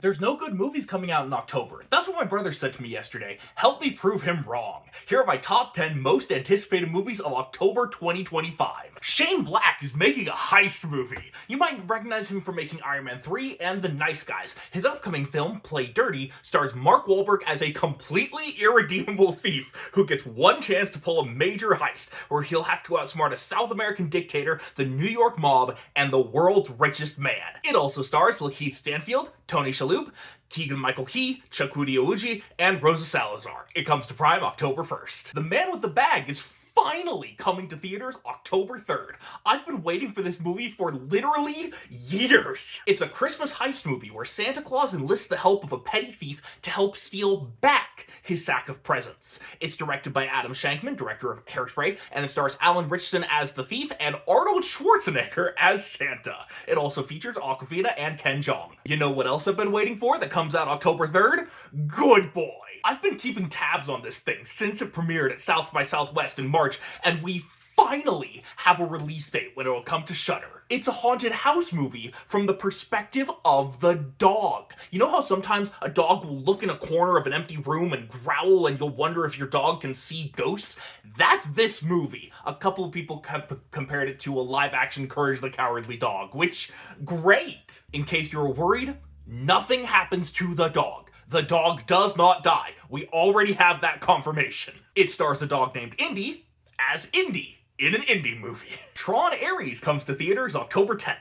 There's no good movies coming out in October. That's what my brother said to me yesterday. Help me prove him wrong. Here are my top 10 most anticipated movies of October 2025. Shane Black is making a heist movie. You might recognize him from making Iron Man 3 and The Nice Guys. His upcoming film, Play Dirty, stars Mark Wahlberg as a completely irredeemable thief who gets one chance to pull a major heist where he'll have to outsmart a South American dictator, the New York mob, and the world's richest man. It also stars Lakeith Stanfield, Tony Shalhoub, Keegan-Michael Key, Chukwudi Iwuji, and Rosa Salazar. It comes to Prime October 1st. The Man with the Bag is finally coming to theaters October 3rd. I've been waiting for this movie for literally years. It's a Christmas heist movie where Santa Claus enlists the help of a petty thief to help steal back his sack of presents. It's directed by Adam Shankman, director of Hairspray, and it stars Alan Ritchson as the thief and Arnold Schwarzenegger as Santa. It also features Awkwafina and Ken Jeong. You know what else I've been waiting for that comes out October 3rd? Good Boy. I've been keeping tabs on this thing since it premiered at South by Southwest in March, and we finally have a release date when it will come to Shudder. It's a haunted house movie from the perspective of the dog. You know how sometimes a dog will look in a corner of an empty room and growl and you'll wonder if your dog can see ghosts? That's this movie. A couple of people have compared it to a live-action Courage the Cowardly Dog, which, great! In case you were worried, nothing happens to the dog. The dog does not die. We already have that confirmation. It stars a dog named Indy as Indy in an indie movie. Tron Ares comes to theaters October 10th.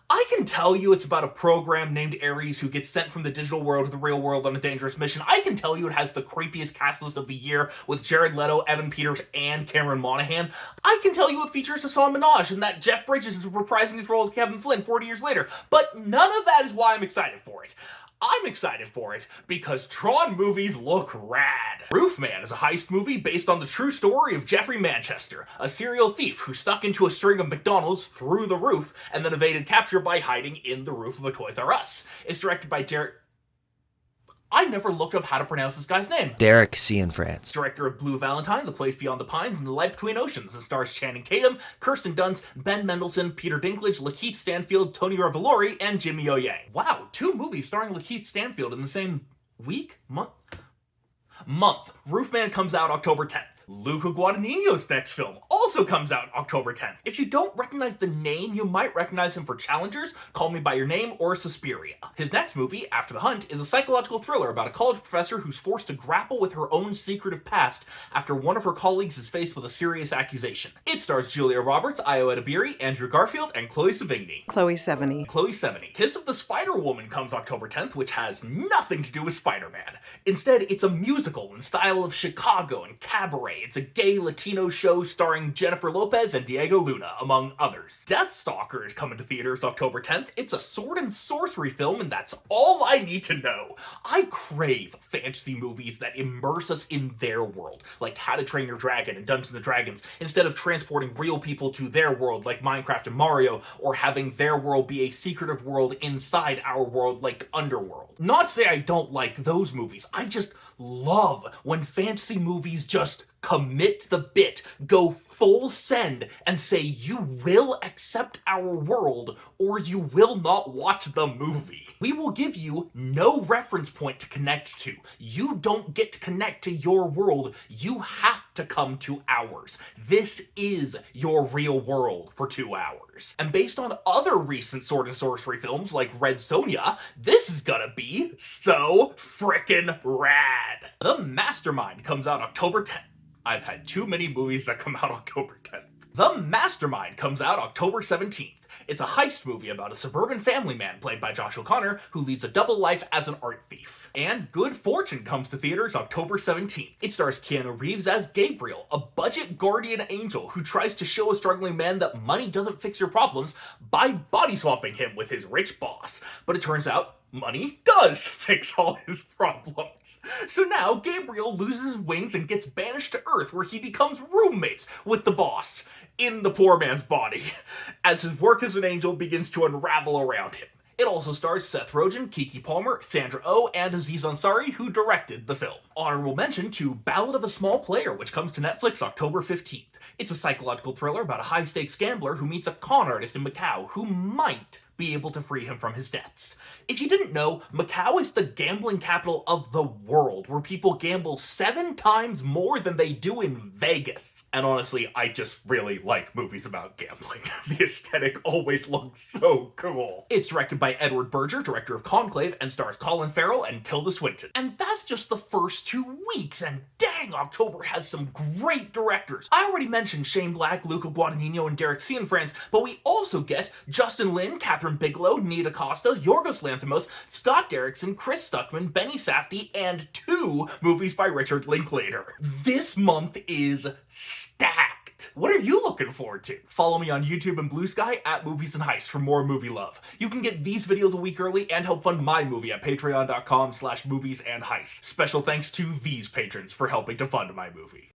I can tell you it's about a program named Ares who gets sent from the digital world to the real world on a dangerous mission. I can tell you it has the creepiest cast list of the year with Jared Leto, Evan Peters, and Cameron Monaghan. I can tell you it features Hassan Minaj and that Jeff Bridges is reprising his role as Kevin Flynn 40 years later. But none of that is why I'm excited for it. I'm excited for it because Tron movies look rad. Roofman is a heist movie based on the true story of Jeffrey Manchester, a serial thief who stuck into a string of McDonald's through the roof and then evaded capture by hiding in the roof of a Toys R Us. It's directed by I never looked up how to pronounce this guy's name. Derek Cianfrance. Director of Blue Valentine, The Place Beyond the Pines, and The Light Between Oceans. It stars Channing Tatum, Kirsten Dunst, Ben Mendelsohn, Peter Dinklage, Lakeith Stanfield, Tony Revolori, and Jimmy O Yang. Wow, 2 movies starring Lakeith Stanfield in the same week? Month. Roofman comes out October 10th. Luca Guadagnino's next film also comes out October 10th. If you don't recognize the name, you might recognize him for Challengers, Call Me By Your Name, or Suspiria. His next movie, After the Hunt, is a psychological thriller about a college professor who's forced to grapple with her own secretive past after one of her colleagues is faced with a serious accusation. It stars Julia Roberts, Io Edebiri, Andrew Garfield, and Chloe Sevigny. Chloe Sevigny. Kiss of the Spider-Woman comes October 10th, which has nothing to do with Spider-Man. Instead, it's a musical in style of Chicago and Cabaret. It's a gay Latino show starring Jennifer Lopez and Diego Luna, among others. Deathstalker is coming to theaters October 10th. It's a sword and sorcery film, and that's all I need to know. I crave fantasy movies that immerse us in their world, like How to Train Your Dragon and Dungeons & Dragons, instead of transporting real people to their world, like Minecraft and Mario, or having their world be a secretive world inside our world, like Underworld. Not to say I don't like those movies, I just love when fantasy movies just commit to the bit, go full send, and say you will accept our world or you will not watch the movie. We will give you no reference point to connect to. You don't get to connect to your world. You have to come to ours. This is your real world for 2 hours. And based on other recent sword and sorcery films like Red Sonja, this is gonna be so frickin' rad. The Mastermind comes out October 10th. I've had too many movies that come out October 10th. The Mastermind comes out October 17th. It's a heist movie about a suburban family man played by Josh O'Connor who leads a double life as an art thief. And Good Fortune comes to theaters October 17th. It stars Keanu Reeves as Gabriel, a budget guardian angel who tries to show a struggling man that money doesn't fix your problems by body swapping him with his rich boss. But it turns out money does fix all his problems. So now Gabriel loses his wings and gets banished to Earth, where he becomes roommates with the boss in the poor man's body, as his work as an angel begins to unravel around him. It also stars Seth Rogen, Keke Palmer, Sandra Oh, and Aziz Ansari, who directed the film. Honorable mention to Ballad of a Small Player, which comes to Netflix October 15th. It's a psychological thriller about a high-stakes gambler who meets a con artist in Macau who might be able to free him from his debts. If you didn't know, Macau is the gambling capital of the world, where people gamble 7 times more than they do in Vegas. And honestly, I just really like movies about gambling. The aesthetic always looks so cool. It's directed by Edward Berger, director of Conclave, and stars Colin Farrell and Tilda Swinton. And that's just the first 2 weeks, and dang, October has some great directors. I already mentioned Shane Black, Luca Guadagnino, and Derek Cianfrance, but we also get Justin Lin, Catherine Bigelow, Nita Costa, Yorgos Lanthimos, Scott Derrickson, Chris Stuckman, Benny Safdie, and 2 movies by Richard Linklater. This month is stacked. What are you looking forward to? Follow me on YouTube and Blue Sky at Movies and Heist for more movie love. You can get these videos a week early and help fund my movie at patreon.com/moviesandheist. Special thanks to these patrons for helping to fund my movie.